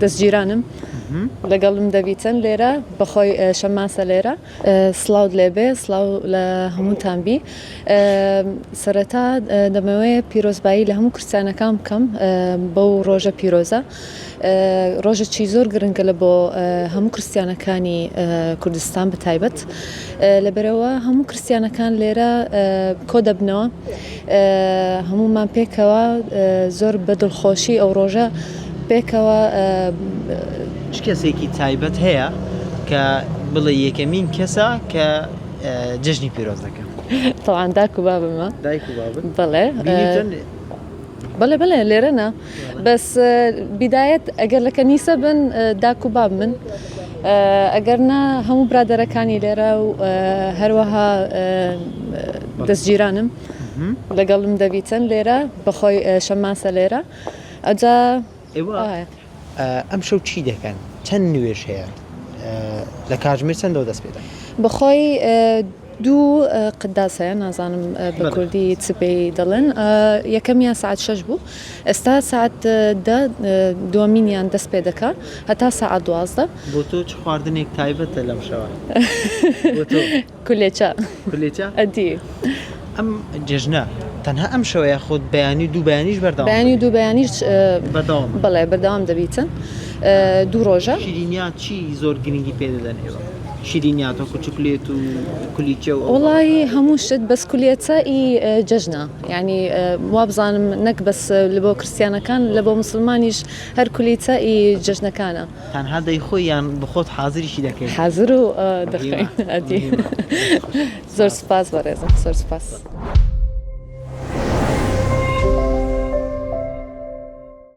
دەستگیرانم لەگەڵم دەبیتن لێرە بەخۆی شەماسە لێرە سڵاو لێبێ سڵاو لە هەمووتان بی سەرەتا دەمەوەیە پیرۆزبایی لە هەموو کورسانەکان بکەم بەو ڕۆژە پیرۆزە ڕۆژێکی زۆر گرنگە لە بۆ هەموو کورسانەکانی کوردستان بەتایبەت لەبەرەوە هەموو کورسانەکان لێرە کۆ دەبنەوە هەمومان پێکەوە زۆر بەدڵخۆشی ئەو ڕۆژە پێکەوە کەسێکی تایبەت هەیە کە بڵێ یەکەمین کەسە کە جژنی پیرۆز دەکەم تەوان داک و بابمە دایک و بابت بەڵێ لێرەنا بەس بیدایەت ئەگەر لە کەنیسە بن داک و باب من ئەگەر نا هەموو برادەرەکانی لێرە و هەروەها دەستگیرانم لەگەڵم دەبیتن لێرە بەخۆی شەماسە لێرە ئەجا ئەم شەو چی دەکەن چەند نوێژ هەیە لە کاتژمێر چەندەوە دەست پێ دەکەن بەخۆی دوو قداس هەیە نازانم بە کوردی چ پێی دەڵێن یەکەمیان ساعت 6 بوو ئێستا ساعت دووەمینیان دەست پێ دەکا هەتا ساعت 12 بۆ تۆ چ خواردنێک تایبەتە لەم شەوە کولێچە ئەدی ئەم جژنە تەنها ئەم شەوەیە خۆت بەیانی دوو بەیانیش بەردەوام بەیانی دوو بەیانیش بەردەوام بەڵێ بەردەوام دەبیتن دوو ڕۆژە شیرینیا چی زۆر گرنگی پێ دەدەن ئێوە شیرینیا تۆ کوچکلێت و کولیچە و وڵی هەموو شت بەس کولیەتە ئی جەژنە یعنی وا بزانم نەک بەس لە بۆ کریسیانەکان لە بۆ مسلمانیش هەر کولیتە ئی جەژنەکانە تەنها دەیخۆی یان بخۆت حازریشی دەکەیت حازر و دەخەین ئەدی زۆر سپاس بەڕێزم زۆر سپاس